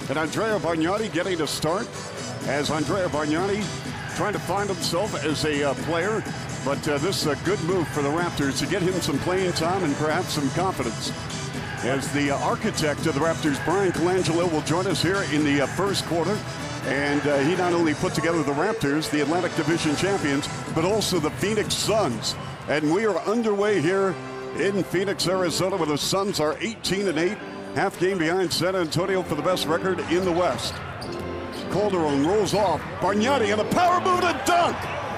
And Andrea Bargnani getting a start as Andrea Bargnani trying to find himself as a player. But this is a good move for the Raptors to get him some playing time and perhaps some confidence. As the architect of the Raptors, Brian Colangelo, will join us here in the first quarter. And he not only put together the Raptors, the Atlantic Division champions, but also the Phoenix Suns. And we are underway here in Phoenix, Arizona, where the Suns are 18-8, half game behind San Antonio for the best record in the West. Calderon rolls off. Bargnani and a power move to dunk.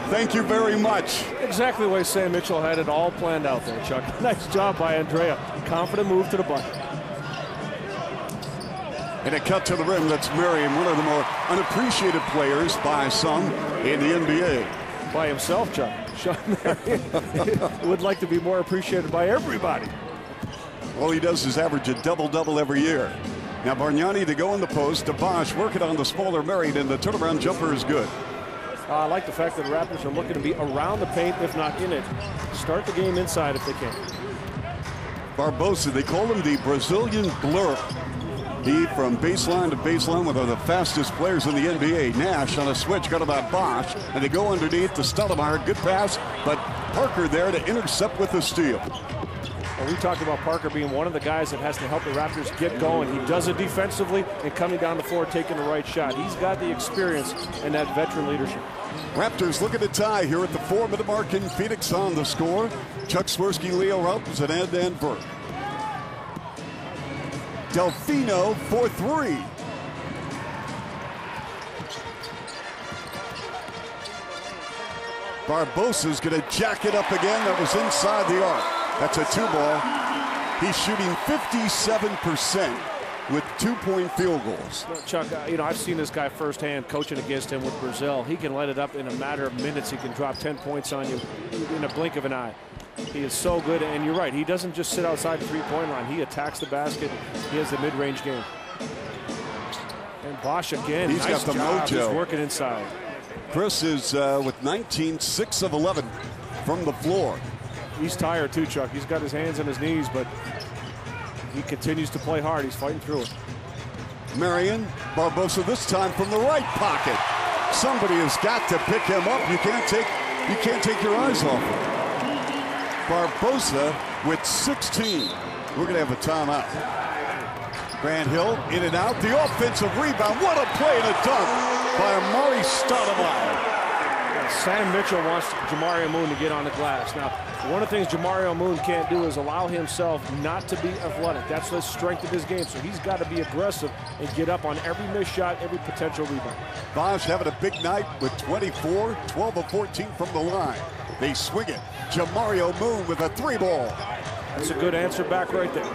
Thank you very much. Exactly the way Sam Mitchell had it all planned out there, Chuck. Nice job by Andrea. Confident move to the bucket. And a cut to the rim. That's Marion, one of the more unappreciated players by some in the NBA. By himself, Chuck. Sean Marion would like to be more appreciated by everybody. All he does is average a double-double every year. Now Bargnani to go in the post, to Bosh, working on the smaller Marion, and the turnaround jumper is good. I like the fact that the Raptors are looking to be around the paint, if not in it. Start the game inside if they can. Barbosa, they call him the Brazilian blur. He from baseline to baseline, one of the fastest players in the NBA. Nash on a switch, got about Bosh, and they go underneath to Stoudemire. Good pass, but Parker there to intercept with the steal. Well, we talked about Parker being one of the guys that has to help the Raptors get going. He does it defensively and coming down the floor, taking the right shot. He's got the experience and that veteran leadership. Raptors looking to tie here at the 4-minute mark in Phoenix on the score. Chuck Swirsky, Leo Routens, and Ed Van Burke. Delfino for three. Barbosa's going to jack it up again. That was inside the arc. That's a two-ball. He's shooting 57% with 2-point field goals. Well, Chuck, you know, I've seen this guy firsthand coaching against him with Brazil. He can light it up in a matter of minutes. He can drop 10 points on you in a blink of an eye. He is so good, and you're right. He doesn't just sit outside the three-point line. He attacks the basket. He has the mid-range game. And Bosh again. He's nice got the job. mojo. He's working inside. Chris is with 19, 6 of 11 from the floor. He's tired too, Chuck. He's got his hands on his knees, but he continues to play hard. He's fighting through it. Marion, Barbosa this time from the right pocket. Somebody has got to pick him up. You can't take your eyes off him. Barbosa with 16. We're going to have a timeout. Grant Hill in and out. The offensive rebound. What a play and a dunk by Amare Stoudemire. Sam Mitchell wants Jamario Moon to get on the glass. Now, one of the things Jamario Moon can't do is allow himself not to be athletic. That's the strength of his game. So he's got to be aggressive and get up on every missed shot, every potential rebound. Bosh having a big night with 24, 12 of 14 from the line. They swing it. Jamario Moon with a three-ball. That's a good answer back right there.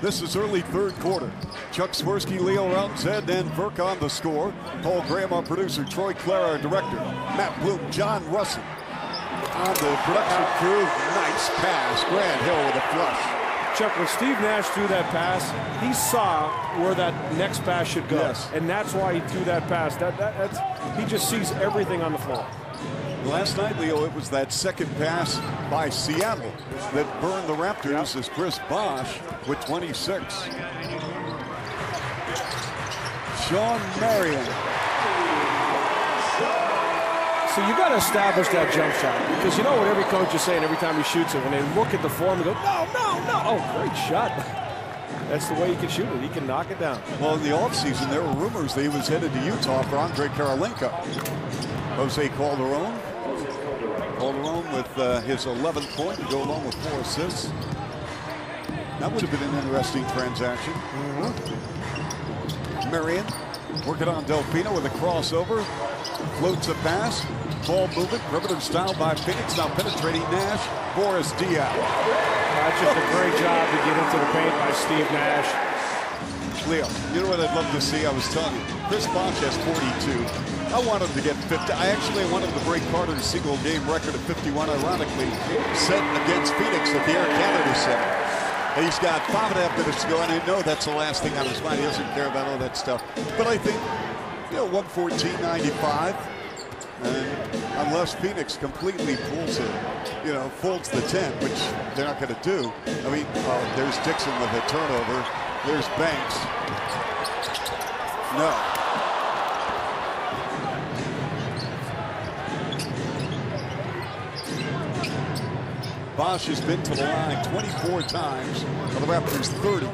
This is early third quarter. Chuck Swirsky, Leo Routens, Ed Van Burke on the score. Paul Graham, our producer. Troy Clare, our director. Matt Bloom, John Russell on the production crew. Nice pass. Grant Hill with a flush. Chuck, when Steve Nash threw that pass, he saw where that next pass should go. Yes. And that's why he threw that pass. He just sees everything on the floor. Last night, Leo, it was that second pass by Seattle that burned the Raptors as Chris Bosh with 26. Sean Marion. So you got to establish that jump shot, because you know what every coach is saying every time he shoots it. When they look at the form and go, no, no, no. Oh, great shot. That's the way he can shoot it. He can knock it down. Well, in the offseason, there were rumors that he was headed to Utah for Andre Karolinko. Jose Calderon. Calderon with his 11th point to go along with 4 assists. That would have been an interesting transaction. Marion working on Delfino with a crossover. Floats a pass. Ball movement. Perimeter style by Phoenix. Now penetrating Nash. Boris Diaw. That's just a great job to get into the paint by Steve Nash. Leo, you know what I'd love to see? I was telling you, Chris Bosh has 42. I want him to get 50. I actually want him to break Carter's single game record of 51, ironically, set against Phoenix at the Air Canada Center. And he's got 5.5 minutes to go, and I know that's the last thing on his mind. He doesn't care about all that stuff. But I think, you know, 114.95. And unless Phoenix completely pulls it, you know, folds the tent, which they're not going to do. I mean, there's Dixon with a turnover. Here's Banks. No. Bosh has been to the line 24 times. For the Raptors 30.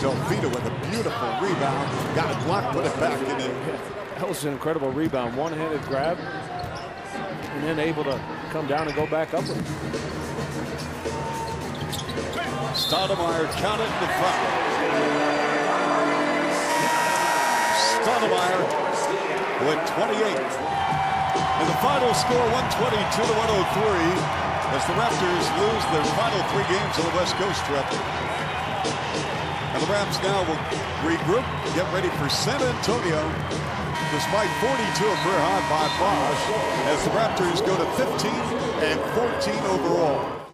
Delvito with a beautiful rebound. Got it blocked, put it back in it. That was an incredible rebound. One-handed grab. And then able to come down and go back up with it. Stoudemire counted the foul. Stoudemire with 28. And the final score 122-103 as the Raptors lose their final 3 games on the West Coast trip. And the Raps now will regroup, get ready for San Antonio. Despite 42 of career high by Bosh, as the Raptors go to 15 and 14 overall.